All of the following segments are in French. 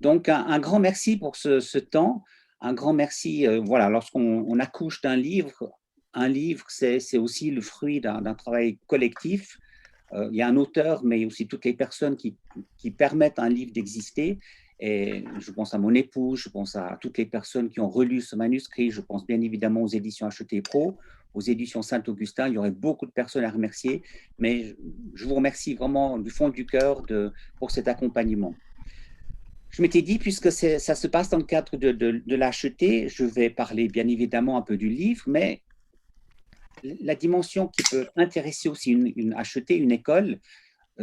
Donc, un grand merci pour ce temps. Un grand merci. Voilà, lorsqu'on accouche d'un livre, un livre, c'est aussi le fruit d'un travail collectif. Il y a un auteur, mais aussi toutes les personnes qui permettent à un livre d'exister. Et je pense à mon épouse, je pense à toutes les personnes qui ont relu ce manuscrit, je pense bien évidemment aux éditions Acheté Pro, aux éditions Saint-Augustin. Il y aurait beaucoup de personnes à remercier, mais je vous remercie vraiment du fond du cœur pour cet accompagnement. Je m'étais dit, puisque ça se passe dans le cadre de l'acheter, je vais parler bien évidemment un peu du livre, mais la dimension qui peut intéresser aussi acheter une école,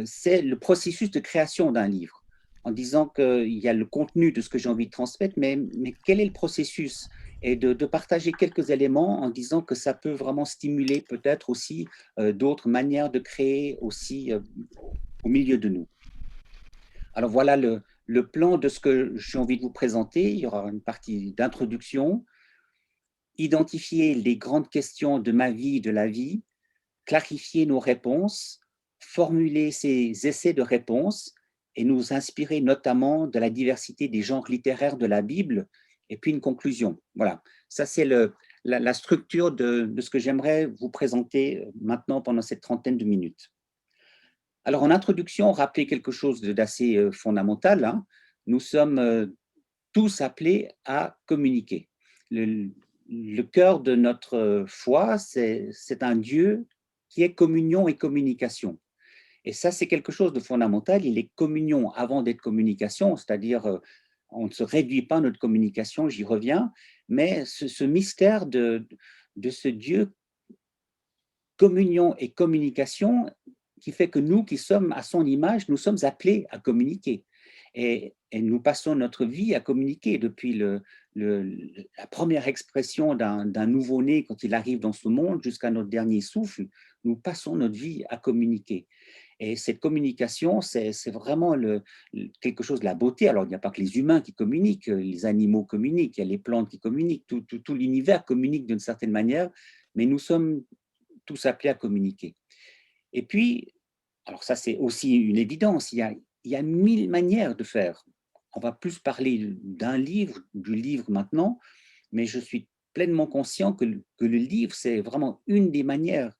c'est le processus de création d'un livre, en disant qu'il y a le contenu de ce que j'ai envie de transmettre, mais quel est le processus? Et de partager quelques éléments en disant que ça peut vraiment stimuler peut-être aussi d'autres manières de créer aussi au milieu de nous. Alors voilà le plan de ce que j'ai envie de vous présenter. Il y aura une partie d'introduction, identifier les grandes questions de ma vie, de la vie, clarifier nos réponses, formuler ces essais de réponses et nous inspirer notamment de la diversité des genres littéraires de la Bible, et puis une conclusion. Voilà, ça c'est la structure de ce que j'aimerais vous présenter maintenant pendant cette trentaine de minutes. Alors en introduction, rappeler quelque chose d'assez fondamental, hein. Nous sommes tous appelés à communiquer. Le, le cœur de notre foi, c'est un Dieu qui est communion et communication. Et ça, c'est quelque chose de fondamental. Il est communion avant d'être communication, c'est-à-dire on ne se réduit pas à notre communication, j'y reviens, mais ce mystère de ce Dieu, communion et communication, qui fait que nous qui sommes à son image, nous sommes appelés à communiquer. Et nous passons notre vie à communiquer depuis la première expression d'un nouveau-né quand il arrive dans ce monde jusqu'à notre dernier souffle. Nous passons notre vie à communiquer. Et cette communication, c'est vraiment quelque chose de la beauté. Alors, il n'y a pas que les humains qui communiquent, les animaux communiquent, il y a les plantes qui communiquent, tout l'univers communique d'une certaine manière, mais nous sommes tous appelés à communiquer. Et puis, alors ça c'est aussi une évidence, il y a 1000 manières de faire. On va plus parler d'un livre, du livre maintenant, mais je suis pleinement conscient que le livre, c'est vraiment une des manières.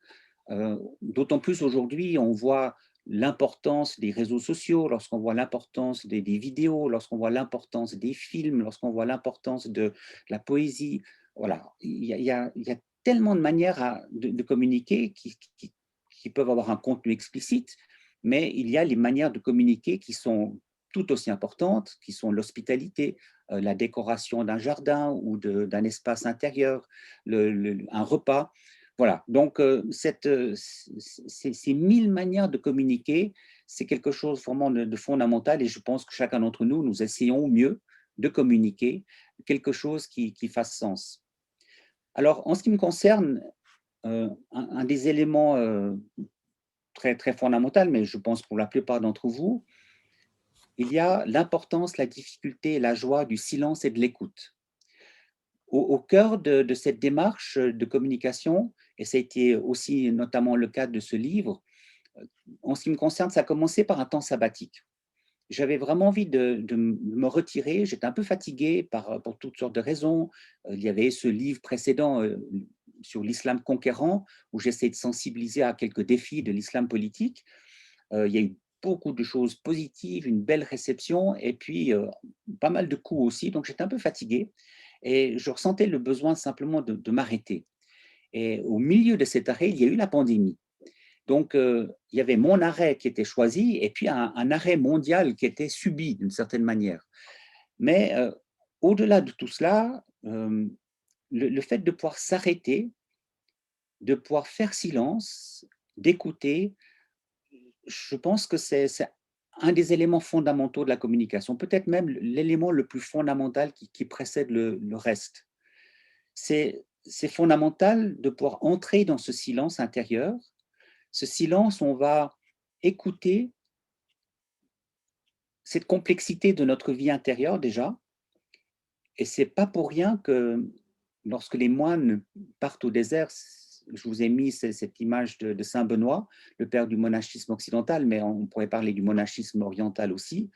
D'autant plus aujourd'hui, on voit l'importance des réseaux sociaux, lorsqu'on voit l'importance des vidéos, lorsqu'on voit l'importance des films, lorsqu'on voit l'importance de la poésie. Voilà, il y a tellement de manières de communiquer qui peuvent avoir un contenu explicite, mais il y a les manières de communiquer qui sont tout aussi importantes, qui sont l'hospitalité, la décoration d'un jardin ou d'un espace intérieur, un repas. Voilà, donc ces 1000 manières de communiquer, c'est quelque chose vraiment de fondamental et je pense que chacun d'entre nous, nous essayons au mieux de communiquer quelque chose qui fasse sens. Alors, en ce qui me concerne, un des éléments très, très fondamental, mais je pense pour la plupart d'entre vous, il y a l'importance, la difficulté et la joie du silence et de l'écoute. Au cœur de cette démarche de communication, et ça a été aussi notamment le cas de ce livre, en ce qui me concerne, ça a commencé par un temps sabbatique. J'avais vraiment envie de me retirer, j'étais un peu fatigué pour toutes sortes de raisons. Il y avait ce livre précédent sur l'islam conquérant, où j'essayais de sensibiliser à quelques défis de l'islam politique. Il y a eu beaucoup de choses positives, une belle réception et puis pas mal de coups aussi. Donc j'étais un peu fatigué et je ressentais le besoin simplement de m'arrêter. Et au milieu de cet arrêt, il y a eu la pandémie. Donc il y avait mon arrêt qui était choisi et puis un arrêt mondial qui était subi d'une certaine manière. Mais au-delà de tout cela, le fait de pouvoir s'arrêter, de pouvoir faire silence, d'écouter, je pense que c'est un des éléments fondamentaux de la communication, peut-être même l'élément le plus fondamental qui précède le reste. C'est fondamental de pouvoir entrer dans ce silence intérieur. Ce silence, on va écouter cette complexité de notre vie intérieure déjà, et c'est pas pour rien que lorsque les moines partent au désert, je vous ai mis cette image de Saint Benoît, le père du monachisme occidental, mais on pourrait parler du monachisme oriental aussi.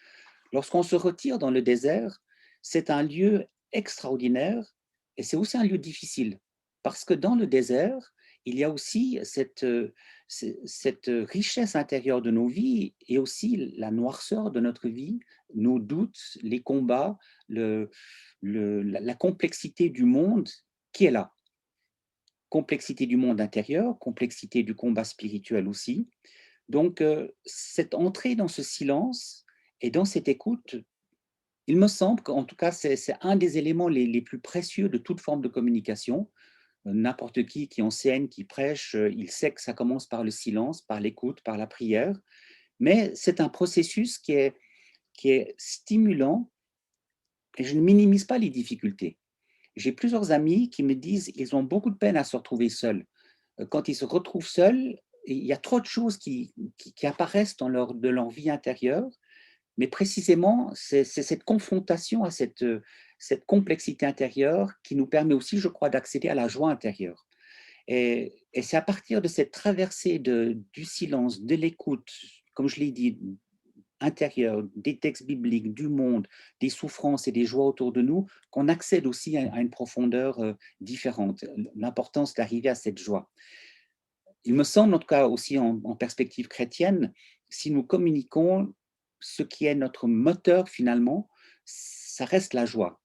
Lorsqu'on se retire dans le désert, c'est un lieu extraordinaire et c'est aussi un lieu difficile. Parce que dans le désert, il y a aussi cette richesse intérieure de nos vies et aussi la noirceur de notre vie, nos doutes, les combats, la complexité du monde qui est là. Complexité du monde intérieur, complexité du combat spirituel aussi. Donc, cette entrée dans ce silence et dans cette écoute, il me semble qu'en tout cas, c'est un des éléments les plus précieux de toute forme de communication. N'importe qui enseigne, qui prêche, il sait que ça commence par le silence, par l'écoute, par la prière. Mais c'est un processus qui est stimulant et je ne minimise pas les difficultés. J'ai plusieurs amis qui me disent qu'ils ont beaucoup de peine à se retrouver seuls. Quand ils se retrouvent seuls, il y a trop de choses qui apparaissent de leur vie intérieure, mais précisément, c'est cette confrontation à cette complexité intérieure qui nous permet aussi, je crois, d'accéder à la joie intérieure. Et c'est à partir de cette traversée du silence, de l'écoute, comme je l'ai dit, intérieure, des textes bibliques, du monde, des souffrances et des joies autour de nous, qu'on accède aussi à une profondeur différente. L'importance d'arriver à cette joie. Il me semble, en tout cas aussi en perspective chrétienne, si nous communiquons ce qui est notre moteur finalement, ça reste la joie.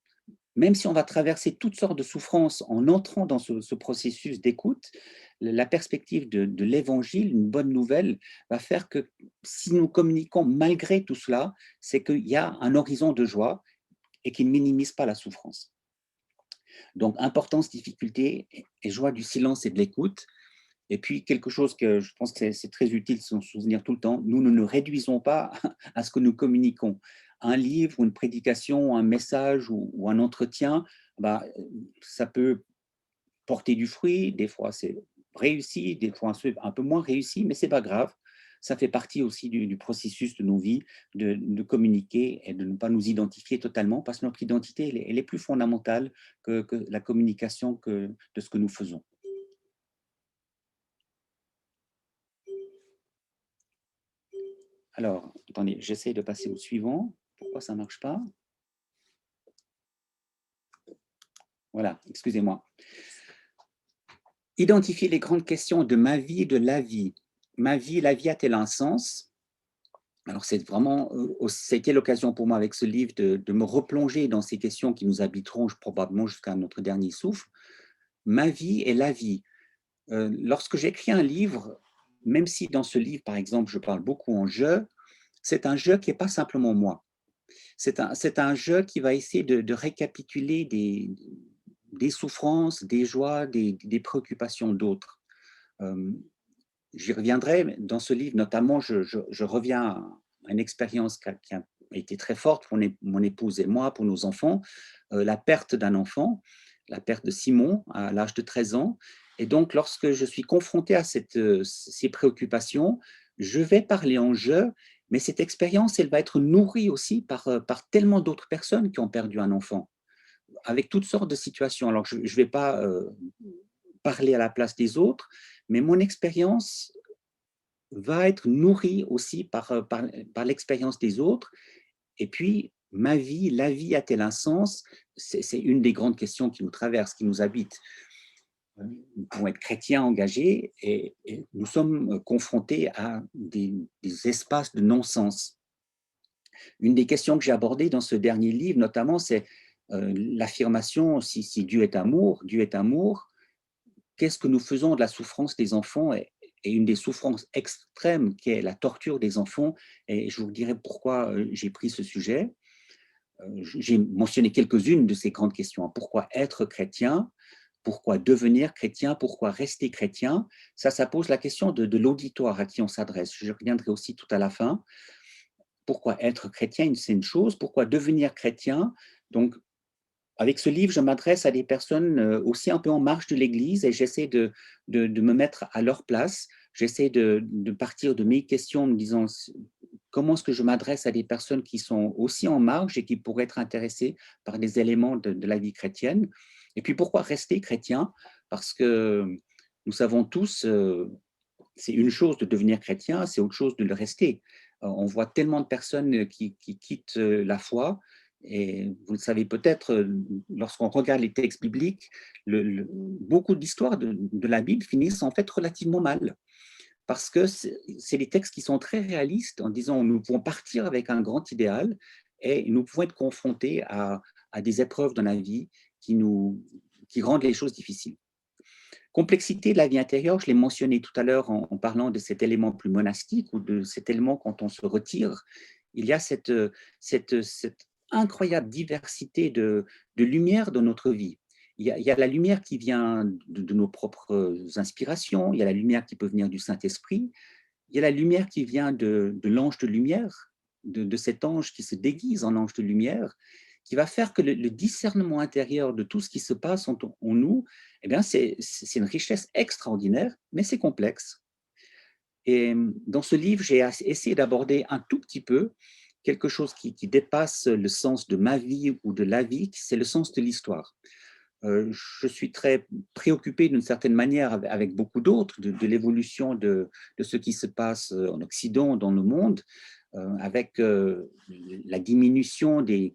Même si on va traverser toutes sortes de souffrances en entrant dans ce processus d'écoute, la perspective de l'évangile, une bonne nouvelle, va faire que si nous communiquons malgré tout cela, c'est qu'il y a un horizon de joie et qui ne minimise pas la souffrance. Donc, importance, difficulté et joie du silence et de l'écoute. Et puis, quelque chose que je pense que c'est très utile de s'en souvenir tout le temps, nous ne nous réduisons pas à ce que nous communiquons. Un livre, une prédication, un message ou un entretien, bah, ça peut porter du fruit, des fois c'est réussi, des fois un peu moins réussi, mais c'est pas grave. Ça fait partie aussi du processus de nos vies de communiquer et de ne pas nous identifier totalement parce que notre identité, elle est plus fondamentale que la communication de ce que nous faisons. Alors, attendez, j'essaie de passer au suivant. Pourquoi ça ne marche pas? Voilà, excusez-moi. Identifier les grandes questions de ma vie, de la vie. Ma vie, la vie a-t-elle un sens? Alors, c'est vraiment, ça a été l'occasion pour moi avec ce livre de me replonger dans ces questions qui nous habiteront probablement jusqu'à notre dernier souffle. Ma vie et la vie. Lorsque j'écris un livre, même si dans ce livre, par exemple, je parle beaucoup en je, c'est un je qui n'est pas simplement moi. C'est un jeu qui va essayer de récapituler des souffrances, des joies, des préoccupations d'autres. Euh, J'y reviendrai, mais dans ce livre, notamment, je reviens à une expérience qui a été très forte pour mon épouse et moi, pour nos enfants, la perte d'un enfant, la perte de Simon à l'âge de 13 ans. Et donc, lorsque je suis confronté à ces préoccupations, je vais parler en jeu, mais cette expérience, elle va être nourrie aussi par tellement d'autres personnes qui ont perdu un enfant, avec toutes sortes de situations. Alors, je ne vais pas parler à la place des autres, mais mon expérience va être nourrie aussi par l'expérience des autres. Et puis, ma vie, la vie a-t-elle un sens? C'est une des grandes questions qui nous traversent, qui nous habitent. Nous pouvons être chrétiens engagés et nous sommes confrontés à des espaces de non-sens. Une des questions que j'ai abordées dans ce dernier livre, notamment, c'est l'affirmation, si Dieu est amour, qu'est-ce que nous faisons de la souffrance des enfants et une des souffrances extrêmes qui est la torture des enfants. Et je vous dirai pourquoi j'ai pris ce sujet. J'ai mentionné quelques-unes de ces grandes questions. Pourquoi être chrétien? Pourquoi devenir chrétien? Pourquoi rester chrétien? Ça pose la question de l'auditoire à qui on s'adresse. Je reviendrai aussi tout à la fin. Pourquoi être chrétien, c'est une chose. Pourquoi devenir chrétien? Donc, avec ce livre, je m'adresse à des personnes aussi un peu en marge de l'Église et j'essaie de me mettre à leur place. J'essaie de partir de mes questions en me disant comment est-ce que je m'adresse à des personnes qui sont aussi en marge et qui pourraient être intéressées par des éléments de la vie chrétienne. Et puis pourquoi rester chrétien? Parce que nous savons tous, c'est une chose de devenir chrétien, c'est autre chose de le rester. On voit tellement de personnes qui quittent la foi. Et vous le savez peut-être, lorsqu'on regarde les textes bibliques, beaucoup d'histoires de la Bible finissent en fait relativement mal. Parce que c'est des textes qui sont très réalistes en disant nous pouvons partir avec un grand idéal et nous pouvons être confrontés à des épreuves dans la vie qui rendent les choses difficiles. Complexité de la vie intérieure, je l'ai mentionné tout à l'heure en parlant de cet élément plus monastique ou de cet élément quand on se retire. Il y a cette incroyable diversité de lumière dans notre vie. Il y a la lumière qui vient de nos propres inspirations, il y a la lumière qui peut venir du Saint-Esprit, il y a la lumière qui vient de l'ange de lumière, de cet ange qui se déguise en ange de lumière, qui va faire que le discernement intérieur de tout ce qui se passe en nous, eh bien, c'est une richesse extraordinaire, mais c'est complexe. Et dans ce livre, j'ai essayé d'aborder un tout petit peu quelque chose qui dépasse le sens de ma vie ou de la vie, c'est le sens de l'histoire. Je suis très préoccupé d'une certaine manière avec beaucoup d'autres de l'évolution de ce qui se passe en Occident, dans le monde, avec la diminution des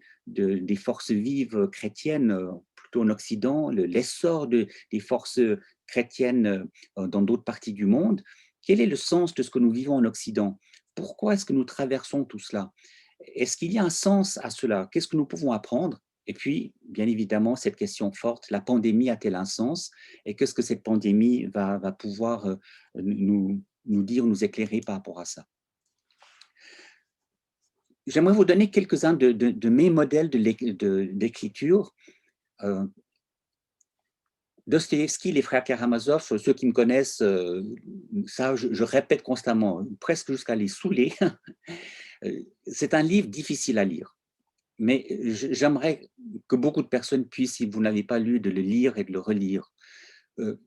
forces vives chrétiennes plutôt en Occident, l'essor des forces chrétiennes dans d'autres parties du monde. Quel est le sens de ce que nous vivons en Occident? Pourquoi est-ce que nous traversons tout cela? Est-ce qu'il y a un sens à cela? Qu'est-ce que nous pouvons apprendre? Et puis, bien évidemment, cette question forte, la pandémie a-t-elle un sens? Et qu'est-ce que cette pandémie va pouvoir nous dire, nous éclairer par rapport à ça? J'aimerais vous donner quelques-uns de mes modèles d'écriture. Euh, Dostoïevski, les frères Karamazov, ceux qui me connaissent, ça je répète constamment, presque jusqu'à les saouler. C'est un livre difficile à lire. Mais j'aimerais que beaucoup de personnes puissent, si vous n'avez pas lu, de le lire et de le relire. Euh,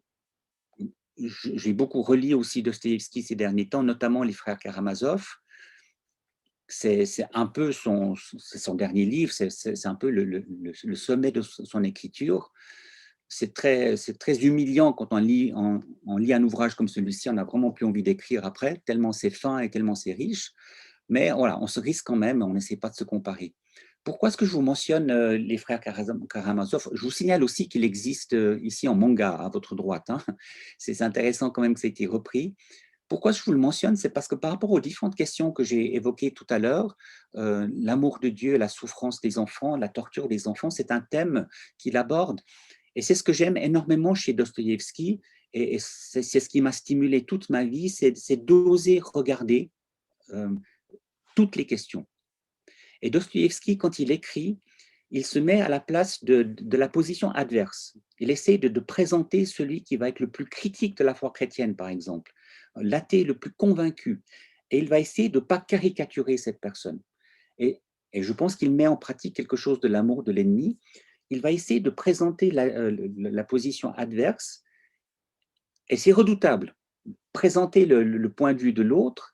j'ai beaucoup relu aussi Dostoïevski ces derniers temps, notamment les frères Karamazov. C'est un peu son dernier livre, c'est un peu le sommet de son écriture. C'est très humiliant quand on lit un ouvrage comme celui-ci, on n'a vraiment plus envie d'écrire après, tellement c'est fin et tellement c'est riche. Mais voilà, on se risque quand même, on n'essaie pas de se comparer. Pourquoi est-ce que je vous mentionne les frères Karamazov? Je vous signale aussi qu'il existe ici en manga à votre droite, hein. C'est intéressant quand même que ça ait été repris. Pourquoi je vous le mentionne? C'est parce que par rapport aux différentes questions que j'ai évoquées tout à l'heure, l'amour de Dieu, la souffrance des enfants, la torture des enfants, c'est un thème qu'il aborde. Et c'est ce que j'aime énormément chez Dostoïevski, et c'est ce qui m'a stimulé toute ma vie, c'est d'oser regarder euh, toutes les questions. Et Dostoïevski, quand il écrit, il se met à la place de la position adverse. Il essaie de présenter celui qui va être le plus critique de la foi chrétienne, par exemple, l'athée le plus convaincu. Et il va essayer de ne pas caricaturer cette personne. Et, et je pense qu'il met en pratique quelque chose de l'amour de l'ennemi. Il va essayer de présenter la position adverse, et c'est redoutable. Présenter le point de vue de l'autre,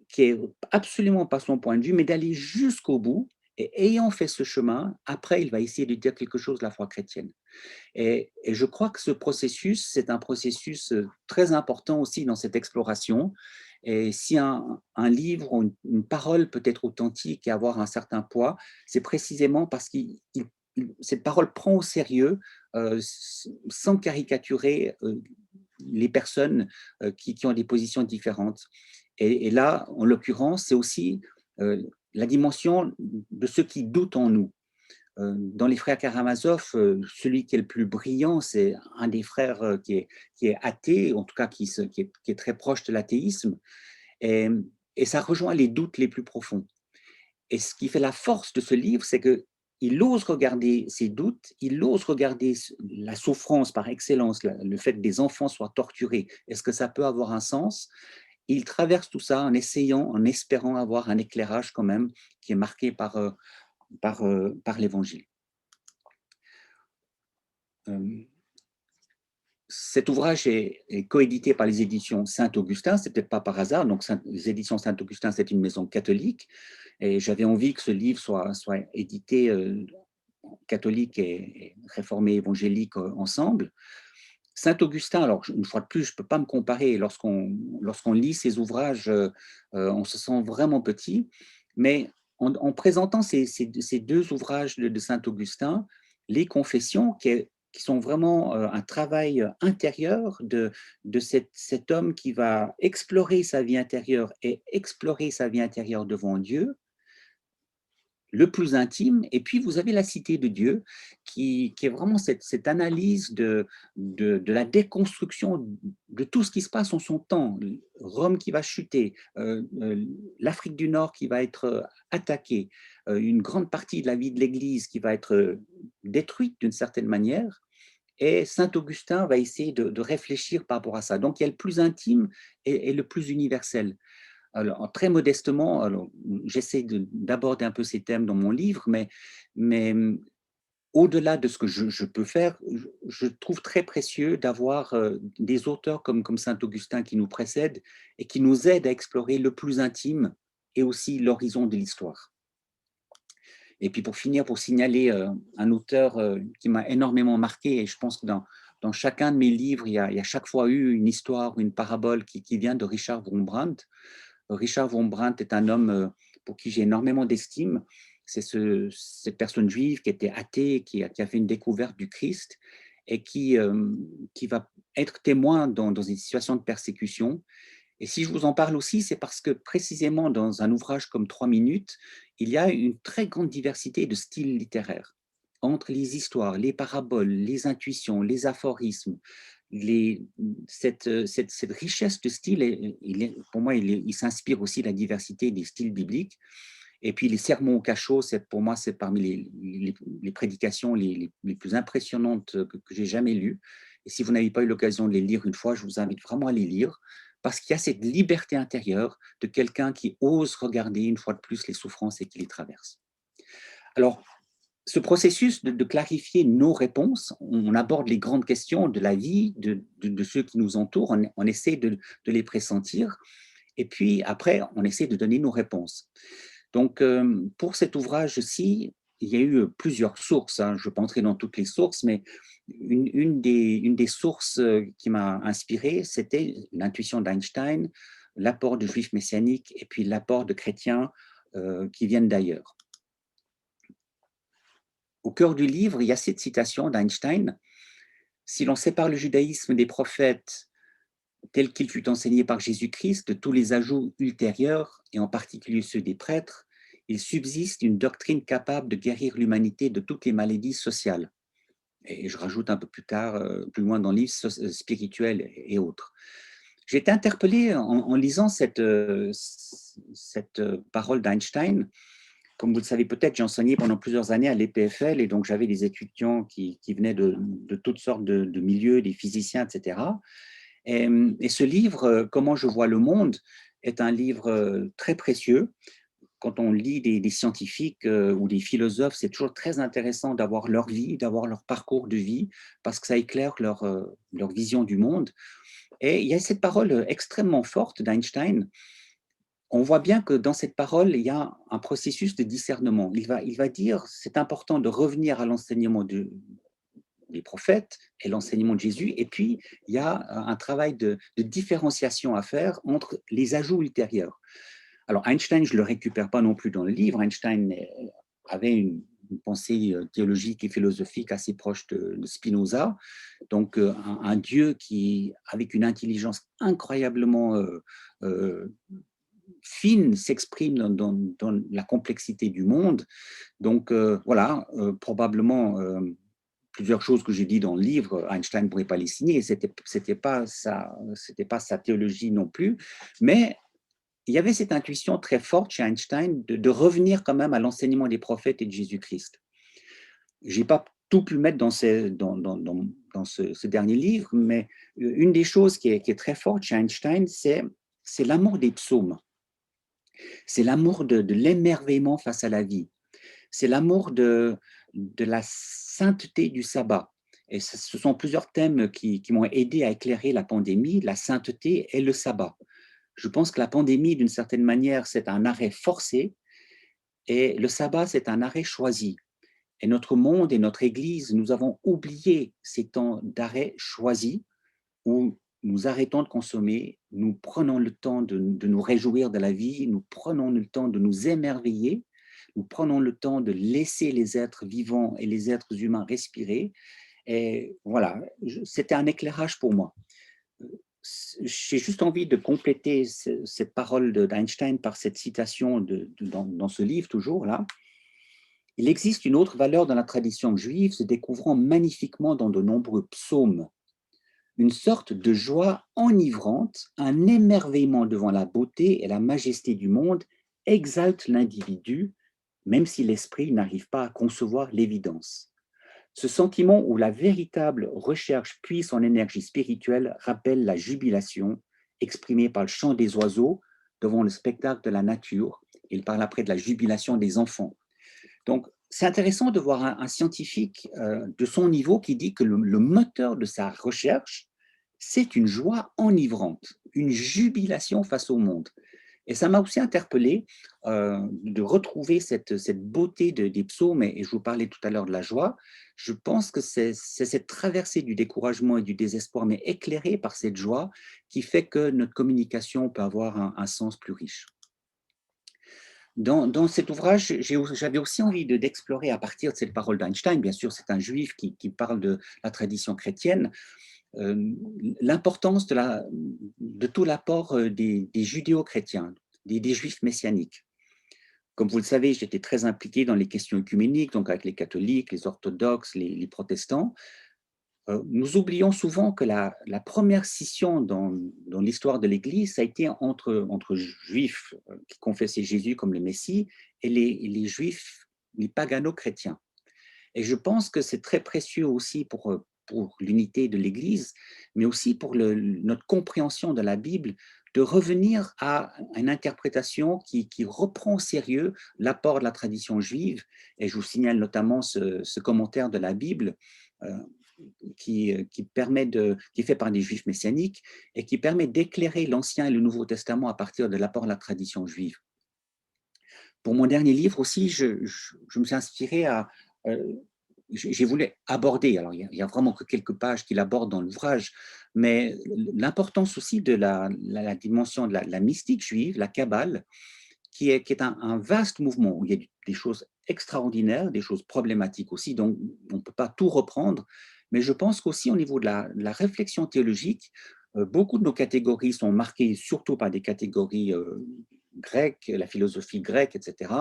qui est absolument pas son point de vue, mais d'aller jusqu'au bout. Et ayant fait ce chemin, après, il va essayer de dire quelque chose de la foi chrétienne. Et je crois que ce processus, c'est un processus très important aussi dans cette exploration. Et si un livre ou une parole peut être authentique et avoir un certain poids, c'est précisément parce que cette parole prend au sérieux, sans caricaturer les personnes qui ont des positions différentes. Et là, en l'occurrence, c'est aussi la dimension de ceux qui doutent en nous. Dans les frères Karamazov, celui qui est le plus brillant, c'est un des frères qui est athée, en tout cas qui est très proche de l'athéisme, et, et ça rejoint les doutes les plus profonds. Et ce qui fait la force de ce livre, c'est qu'il ose regarder ses doutes, il ose regarder la souffrance par excellence, le fait que des enfants soient torturés. Est-ce que ça peut avoir un sens? Il traverse tout ça en essayant, en espérant avoir un éclairage quand même qui est marqué par l'Évangile. Cet ouvrage est coédité par les éditions Saint-Augustin, c'est peut-être pas par hasard, donc les éditions Saint-Augustin, c'est une maison catholique, et j'avais envie que ce livre soit édité catholique et réformé évangélique ensemble. Saint-Augustin, alors une fois de plus, je ne peux pas me comparer. Lorsqu'on lit ses ouvrages, on se sent vraiment petit. Mais en présentant ces deux ouvrages de Saint-Augustin, les Confessions, qui sont vraiment un travail intérieur de cet homme qui va explorer sa vie intérieure et explorer sa vie intérieure devant Dieu, le plus intime, et puis vous avez la cité de Dieu, qui est vraiment cette analyse de la déconstruction de tout ce qui se passe en son temps. Rome qui va chuter, l'Afrique du Nord qui va être attaquée, une grande partie de la vie de l'Église qui va être détruite d'une certaine manière, et Saint Augustin va essayer de réfléchir par rapport à ça. Donc il y a le plus intime et le plus universel. Alors, très modestement, alors, j'essaie d'aborder un peu ces thèmes dans mon livre, mais au-delà de ce que je peux faire, je trouve très précieux d'avoir des auteurs comme Saint-Augustin qui nous précèdent et qui nous aident à explorer le plus intime et aussi l'horizon de l'histoire. Et puis pour finir, pour signaler un auteur qui m'a énormément marqué, et je pense que dans chacun de mes livres, il y a chaque fois eu une histoire ou une parabole qui vient de Richard Wurmbrand. Richard Wurmbrand est un homme pour qui j'ai énormément d'estime. C'est cette personne juive qui était athée, qui a fait une découverte du Christ et qui va être témoin dans une situation de persécution. Et si je vous en parle aussi, c'est parce que précisément dans un ouvrage comme 3 minutes, il y a une très grande diversité de styles littéraires entre les histoires, les paraboles, les intuitions, les aphorismes, cette richesse de style, pour moi, il s'inspire aussi de la diversité des styles bibliques. Et puis les sermons au cachot, pour moi, c'est parmi les prédications les plus impressionnantes que j'ai jamais lues. Et si vous n'avez pas eu l'occasion de les lire une fois, je vous invite vraiment à les lire, parce qu'il y a cette liberté intérieure de quelqu'un qui ose regarder une fois de plus les souffrances et qui les traverse. Alors, ce processus de clarifier nos réponses, on aborde les grandes questions de la vie, de ceux qui nous entourent, on essaie de les pressentir, et puis après, on essaie de donner nos réponses. Donc, pour cet ouvrage-ci, il y a eu plusieurs sources, hein. Je ne vais pas entrer dans toutes les sources, mais une des sources qui m'a inspiré, c'était l'intuition d'Einstein, l'apport de juifs messianiques et puis l'apport de chrétiens qui viennent d'ailleurs. Au cœur du livre, il y a cette citation d'Einstein: si l'on sépare le judaïsme des prophètes tel qu'il fut enseigné par Jésus-Christ de tous les ajouts ultérieurs, et en particulier ceux des prêtres, il subsiste une doctrine capable de guérir l'humanité de toutes les maladies sociales. Et je rajoute un peu plus tard, plus loin dans le livre, spirituel et autres. J'ai été interpellé en lisant cette parole d'Einstein. Comme vous le savez peut-être, j'ai enseigné pendant plusieurs années à l'EPFL, et donc j'avais des étudiants qui venaient de toutes sortes de milieux, des physiciens, etc. Et ce livre, Comment je vois le monde, est un livre très précieux. Quand on lit des scientifiques ou des philosophes, c'est toujours très intéressant d'avoir leur vie, d'avoir leur parcours de vie, parce que ça éclaire leur vision du monde. Et il y a cette parole extrêmement forte d'Einstein. On voit bien que dans cette parole, il y a un processus de discernement. Il va dire, c'est important de revenir à l'enseignement des prophètes et l'enseignement de Jésus, et puis il y a un travail de différenciation à faire entre les ajouts ultérieurs. Alors Einstein, je ne le récupère pas non plus dans le livre. Einstein avait une pensée théologique et philosophique assez proche de Spinoza, donc un Dieu qui, avec une intelligence incroyablement fine, s'exprime dans la complexité du monde. Donc voilà, probablement plusieurs choses que j'ai dit dans le livre, Einstein ne pourrait pas les signer, c'était pas sa théologie non plus, mais il y avait cette intuition très forte chez Einstein de revenir quand même à l'enseignement des prophètes et de Jésus-Christ. Je n'ai pas tout pu mettre dans ce dernier livre, mais une des choses qui est très forte chez Einstein, c'est l'amour des psaumes. C'est l'amour de l'émerveillement face à la vie. C'est l'amour de la sainteté du sabbat. Et ce sont plusieurs thèmes qui m'ont aidé à éclairer la pandémie, la sainteté et le sabbat. Je pense que la pandémie, d'une certaine manière, c'est un arrêt forcé, et le sabbat, c'est un arrêt choisi. Et notre monde et notre Église, nous avons oublié ces temps d'arrêt choisis où nous arrêtons de consommer, nous prenons le temps de nous réjouir de la vie, nous prenons le temps de nous émerveiller, nous prenons le temps de laisser les êtres vivants et les êtres humains respirer. Et voilà, c'était un éclairage pour moi. J'ai juste envie de compléter cette parole d'Einstein par cette citation dans ce livre, toujours là. Il existe une autre valeur dans la tradition juive, se découvrant magnifiquement dans de nombreux psaumes. Une sorte de joie enivrante, un émerveillement devant la beauté et la majesté du monde exalte l'individu, même si l'esprit n'arrive pas à concevoir l'évidence. Ce sentiment où la véritable recherche puise son énergie spirituelle rappelle la jubilation exprimée par le chant des oiseaux devant le spectacle de la nature. Il parle après de la jubilation des enfants. Donc, c'est intéressant de voir un scientifique de son niveau qui dit que le moteur de sa recherche, c'est une joie enivrante, une jubilation face au monde. Et ça m'a aussi interpellé de retrouver cette beauté des psaumes, et je vous parlais tout à l'heure de la joie. Je pense que c'est cette traversée du découragement et du désespoir, mais éclairée par cette joie, qui fait que notre communication peut avoir un sens plus riche. Dans cet ouvrage, j'avais aussi envie d'explorer à partir de cette parole d'Einstein, bien sûr c'est un juif qui parle de la tradition chrétienne, l'importance de tout l'apport des judéo-chrétiens, des juifs messianiques. Comme vous le savez, j'étais très impliqué dans les questions œcuméniques, donc avec les catholiques, les orthodoxes, les protestants. Nous oublions souvent que la première scission dans l'histoire de l'Église, ça a été entre juifs qui confessaient Jésus comme le Messie et les juifs, les pagano-chrétiens. Et je pense que c'est très précieux aussi pour l'unité de l'Église, mais aussi pour notre compréhension de la Bible, de revenir à une interprétation qui reprend au sérieux l'apport de la tradition juive. Et je vous signale notamment ce commentaire de la Bible qui est fait par des juifs messianiques et qui permet d'éclairer l'Ancien et le Nouveau Testament à partir de l'apport de la tradition juive. Pour mon dernier livre aussi, je me suis inspiré j'ai voulu aborder, alors il y a vraiment que quelques pages qu'il aborde dans l'ouvrage, mais l'importance aussi de la dimension de la mystique juive, la Kabbale, qui est un vaste mouvement où il y a des choses extraordinaires, des choses problématiques aussi, donc on ne peut pas tout reprendre, mais je pense qu'aussi au niveau de la réflexion théologique, beaucoup de nos catégories sont marquées surtout par des catégories grecques, la philosophie grecque, etc.,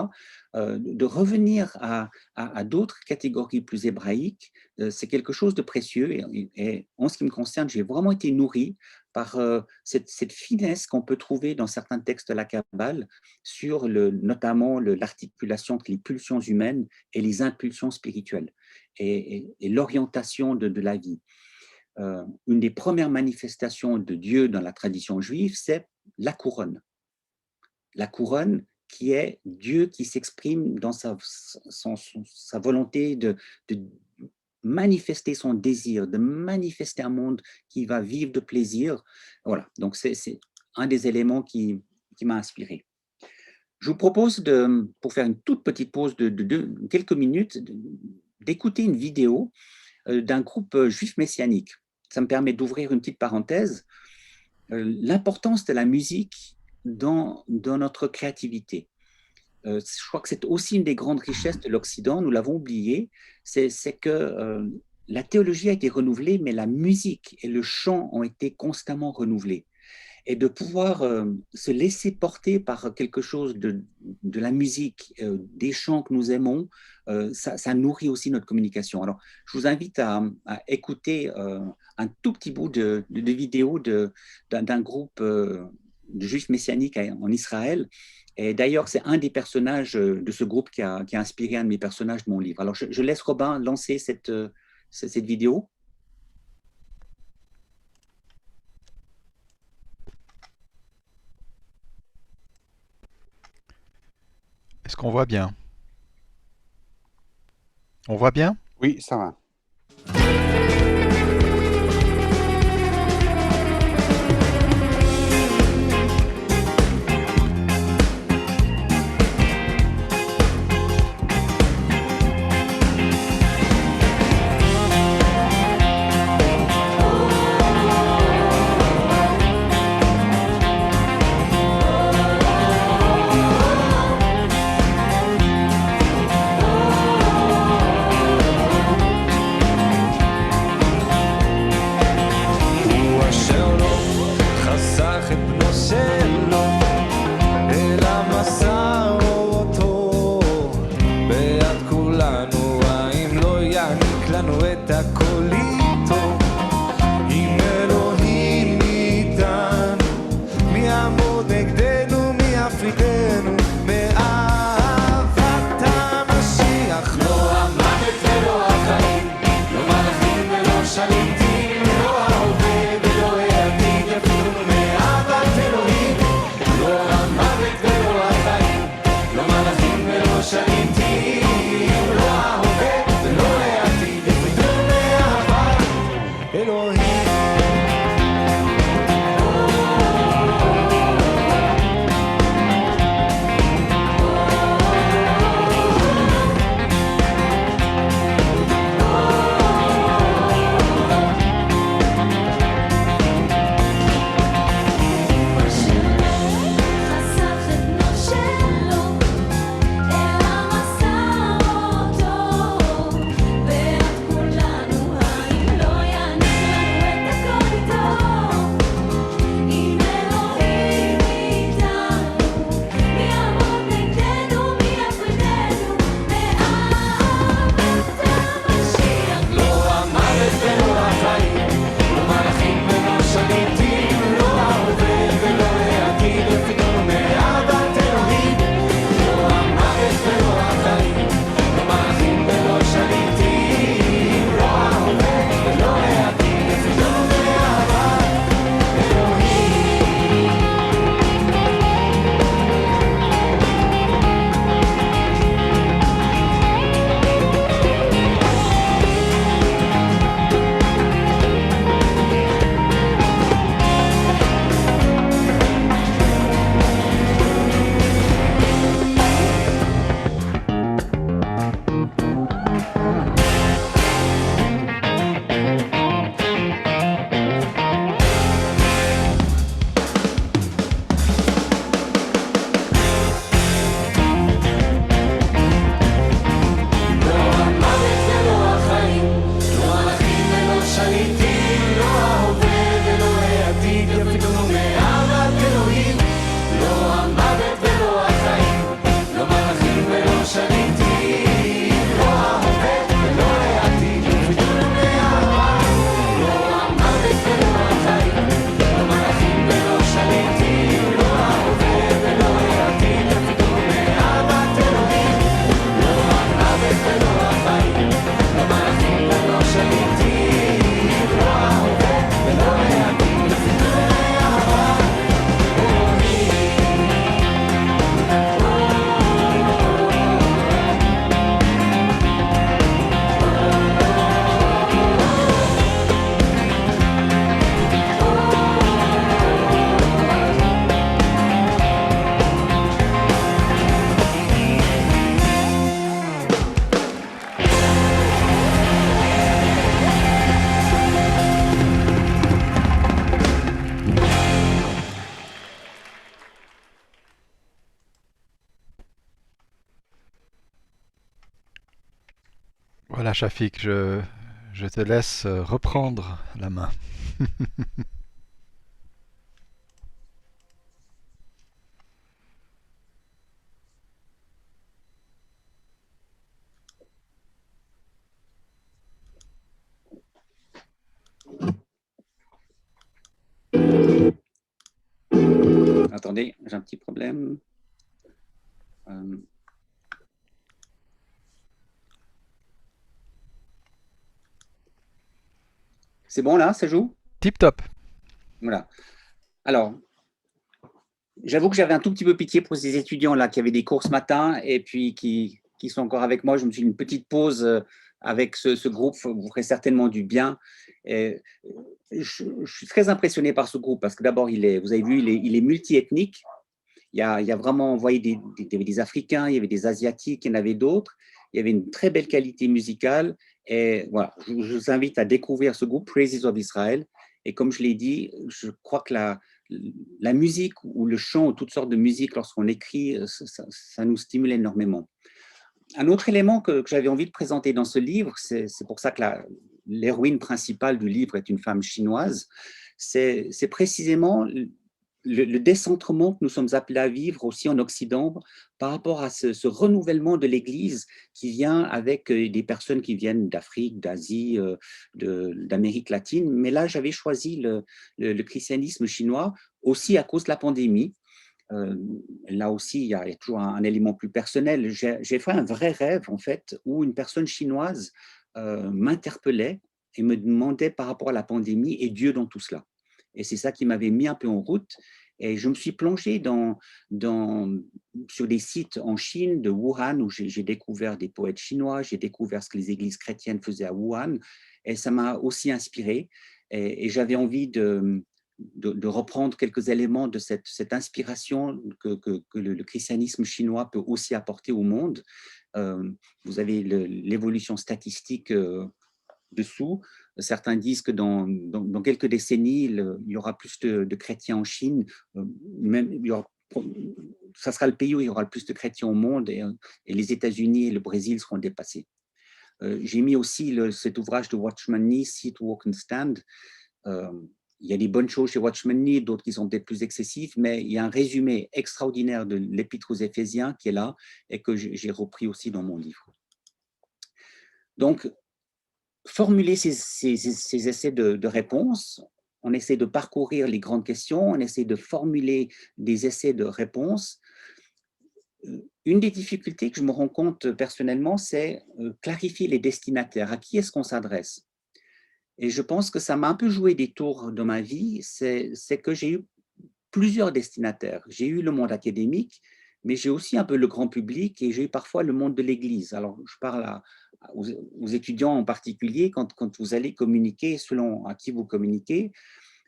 de revenir à d'autres catégories plus hébraïques, c'est quelque chose de précieux et en ce qui me concerne, j'ai vraiment été nourri par cette finesse qu'on peut trouver dans certains textes de la Kabbale sur notamment l'articulation entre les pulsions humaines et les impulsions spirituelles et l'orientation de la vie. Une des premières manifestations de Dieu dans la tradition juive, c'est la couronne. La couronne qui est Dieu qui s'exprime dans sa volonté de manifester son désir, de manifester un monde qui va vivre de plaisir. Voilà, donc c'est un des éléments qui m'a inspiré. Je vous propose, pour faire une toute petite pause de quelques minutes, d'écouter une vidéo d'un groupe juif messianique. Ça me permet d'ouvrir une petite parenthèse. L'importance de la musique dans notre créativité. Je crois que c'est aussi une des grandes richesses de l'Occident, nous l'avons oublié, c'est que la théologie a été renouvelée, mais la musique et le chant ont été constamment renouvelés. Et de pouvoir se laisser porter par quelque chose de la musique, des chants que nous aimons, ça nourrit aussi notre communication. Alors, je vous invite à écouter un tout petit bout de vidéo d'un groupe de juifs messianiques en Israël. Et d'ailleurs, c'est un des personnages de ce groupe qui a inspiré un de mes personnages de mon livre. Alors, je laisse Robin lancer cette vidéo. Est-ce qu'on voit bien? On voit bien? Oui, ça va. לנו את הכל איתו. אם אלוהים איתנו, מי יעמוד נגדנו, מי יפרידנו מאהבת המשיח. לא המוות ולא החיים, לא מלאכים ולא שליטים, לא ההווה ולא העתיד יפרידונו מאהבת אלוהים. לא המוות ולא החיים, לא מלאכים ולא שליטים, לא ההווה ולא העתיד יפרידונו מאהבת אלוהים. Voilà, Shafik, je te laisse reprendre la main. Attendez, j'ai un petit problème. C'est bon là, ça joue? Tip top. Voilà. Alors, j'avoue que j'avais un tout petit peu pitié pour ces étudiants-là qui avaient des cours ce matin et puis qui sont encore avec moi. Je me suis dit une petite pause avec ce groupe vous ferait certainement du bien. Et je suis très impressionné par ce groupe parce que d'abord, vous avez vu, il est multiethnique. Il y a vraiment, vous voyez, il y avait des Africains, il y avait des Asiatiques, il y en avait d'autres. Il y avait une très belle qualité musicale. Et voilà, je vous invite à découvrir ce groupe, Praises of Israel. Et comme je l'ai dit, je crois que la musique ou le chant ou toutes sortes de musique, lorsqu'on écrit, ça nous stimule énormément. Un autre élément que j'avais envie de présenter dans ce livre, c'est pour ça que l'héroïne principale du livre est une femme chinoise, c'est précisément le décentrement que nous sommes appelés à vivre aussi en Occident par rapport à ce renouvellement de l'Église qui vient avec des personnes qui viennent d'Afrique, d'Asie, d'Amérique latine. Mais là, j'avais choisi le christianisme chinois aussi à cause de la pandémie. Là aussi, il y a toujours un élément plus personnel. J'ai fait un vrai rêve, en fait, où une personne chinoise m'interpellait et me demandait par rapport à la pandémie et Dieu dans tout cela. Et c'est ça qui m'avait mis un peu en route. Et je me suis plongé sur des sites en Chine, de Wuhan, où j'ai découvert des poètes chinois, j'ai découvert ce que les églises chrétiennes faisaient à Wuhan, et ça m'a aussi inspiré. Et j'avais envie de reprendre quelques éléments de cette inspiration que le christianisme chinois peut aussi apporter au monde. Vous avez l'évolution statistique dessous. Certains disent que dans quelques décennies, il y aura plus de chrétiens en Chine. Même, ça sera le pays où il y aura le plus de chrétiens au monde et les États-Unis et le Brésil seront dépassés. J'ai mis aussi cet ouvrage de Watchman Nee, Sit, Walk and Stand. Il y a des bonnes choses chez Watchman Nee, d'autres qui sont peut-être plus excessives, mais il y a un résumé extraordinaire de l'Épître aux Éphésiens qui est là et que j'ai repris aussi dans mon livre. Donc, formuler ces essais de réponse, on essaie de parcourir les grandes questions, on essaie de formuler des essais de réponse. Une des difficultés que je me rends compte personnellement, c'est clarifier les destinataires. À qui est-ce qu'on s'adresse? Et je pense que ça m'a un peu joué des tours dans ma vie, c'est que j'ai eu plusieurs destinataires. J'ai eu le monde académique, mais j'ai aussi un peu le grand public et j'ai eu parfois le monde de l'Église. Alors, je parle aux étudiants en particulier, quand vous allez communiquer selon à qui vous communiquez,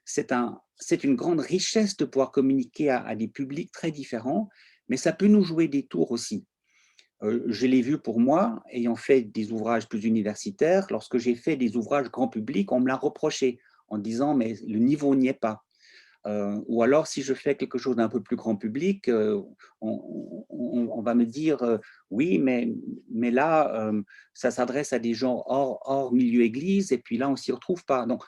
c'est une grande richesse de pouvoir communiquer à des publics très différents, mais ça peut nous jouer des tours aussi. Je l'ai vu pour moi, ayant fait des ouvrages plus universitaires, lorsque j'ai fait des ouvrages grand public, on me l'a reproché en disant « mais le niveau n'y est pas ». Ou alors, si je fais quelque chose d'un peu plus grand public, on va me dire oui, mais là, ça s'adresse à des gens hors milieu église, et puis là, on ne s'y retrouve pas. Donc,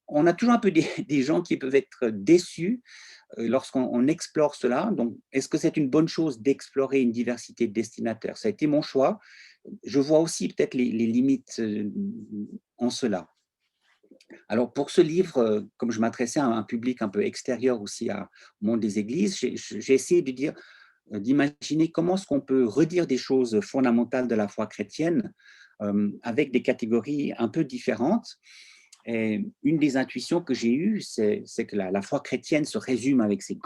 on a toujours un peu des gens qui peuvent être déçus lorsqu'on explore cela. Donc, est-ce que c'est une bonne chose d'explorer une diversité de destinataires? Ça a été mon choix. Je vois aussi peut-être les limites en cela. Alors, pour ce livre, comme je m'adressais à un public un peu extérieur aussi au monde des églises, j'ai essayé d'imaginer comment est-ce qu'on peut redire des choses fondamentales de la foi chrétienne avec des catégories un peu différentes. Et une des intuitions que j'ai eues, c'est que la foi chrétienne se résume avec ces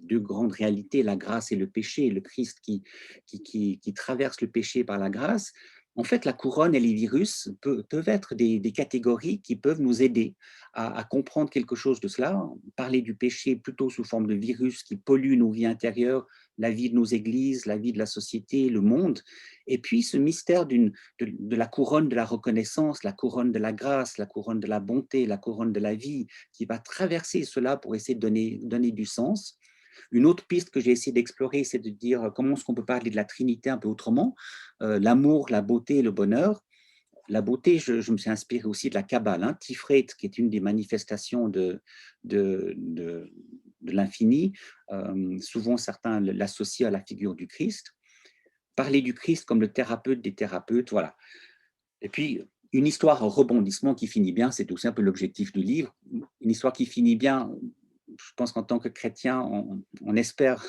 deux grandes réalités, la grâce et le péché, et le Christ qui traverse le péché par la grâce. En fait, la couronne et les virus peuvent être des catégories qui peuvent nous aider à comprendre quelque chose de cela. Parler du péché plutôt sous forme de virus qui pollue nos vies intérieures, la vie de nos églises, la vie de la société, le monde. Et puis ce mystère de la couronne de la reconnaissance, la couronne de la grâce, la couronne de la bonté, la couronne de la vie, qui va traverser cela pour essayer de donner du sens. Une autre piste que j'ai essayé d'explorer, c'est de dire comment est-ce qu'on peut parler de la Trinité un peu autrement, l'amour, la beauté et le bonheur. La beauté, je me suis inspiré aussi de la Kabbale, hein, Tiferet, qui est une des manifestations de l'infini. Souvent, certains l'associent à la figure du Christ. Parler du Christ comme le thérapeute des thérapeutes, voilà. Et puis, une histoire en rebondissement qui finit bien, c'est aussi un peu l'objectif du livre. Une histoire qui finit bien, je pense qu'en tant que chrétien, on espère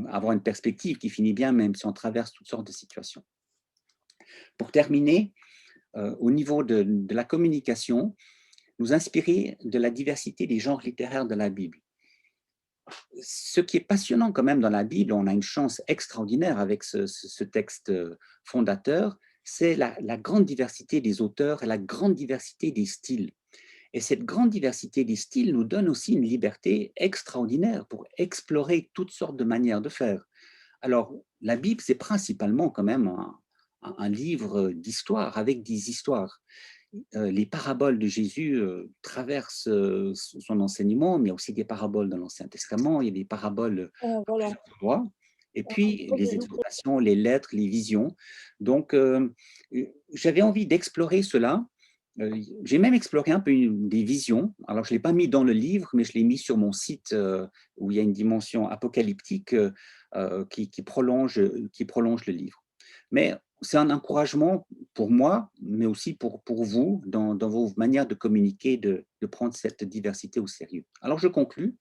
avoir une perspective qui finit bien, même si on traverse toutes sortes de situations. Pour terminer, au niveau de la communication, nous inspirer de la diversité des genres littéraires de la Bible. Ce qui est passionnant quand même dans la Bible, on a une chance extraordinaire avec ce texte fondateur, c'est la grande diversité des auteurs et la grande diversité des styles. Et cette grande diversité des styles nous donne aussi une liberté extraordinaire pour explorer toutes sortes de manières de faire. Alors, la Bible, c'est principalement quand même un livre d'histoire, avec des histoires. Les paraboles de Jésus traversent son enseignement, mais il y a aussi des paraboles dans l'Ancien Testament, il y a des paraboles Voilà. dans le Roi, et puis les exhortations, les lettres, les visions. Donc, j'avais envie d'explorer cela J'ai même exploré un peu des visions. Alors, je ne l'ai pas mis dans le livre, mais je l'ai mis sur mon site où il y a une dimension apocalyptique qui prolonge le livre. Mais c'est un encouragement pour moi, mais aussi pour vous, dans vos manières de communiquer, de prendre cette diversité au sérieux. Alors, je conclus.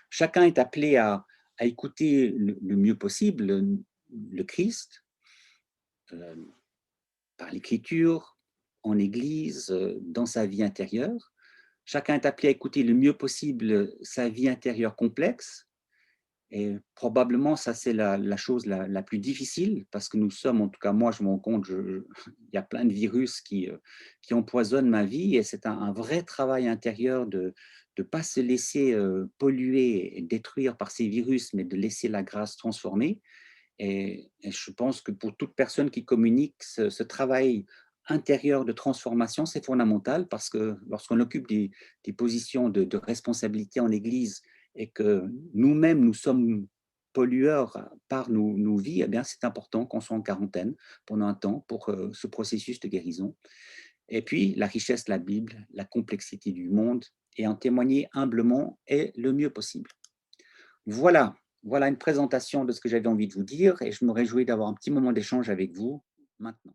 Chacun est appelé à écouter le mieux possible le Christ, euh, par l'écriture, en église, dans sa vie intérieure. Chacun est appelé à écouter le mieux possible sa vie intérieure complexe. Et probablement, ça, c'est la chose la plus difficile parce que nous sommes, en tout cas, moi, je me rends compte, il y a plein de virus qui empoisonnent ma vie et c'est un vrai travail intérieur de ne pas se laisser polluer et détruire par ces virus, mais de laisser la grâce transformer. Et je pense que pour toute personne qui communique, ce travail intérieur de transformation, c'est fondamental parce que lorsqu'on occupe des positions de responsabilité en Église et que nous-mêmes, nous sommes pollueurs par nos vies, eh bien, c'est important qu'on soit en quarantaine pendant un temps pour ce processus de guérison. Et puis, la richesse de la Bible, la complexité du monde et en témoigner humblement est le mieux possible. Voilà, voilà une présentation de ce que j'avais envie de vous dire et je me réjouis d'avoir un petit moment d'échange avec vous maintenant.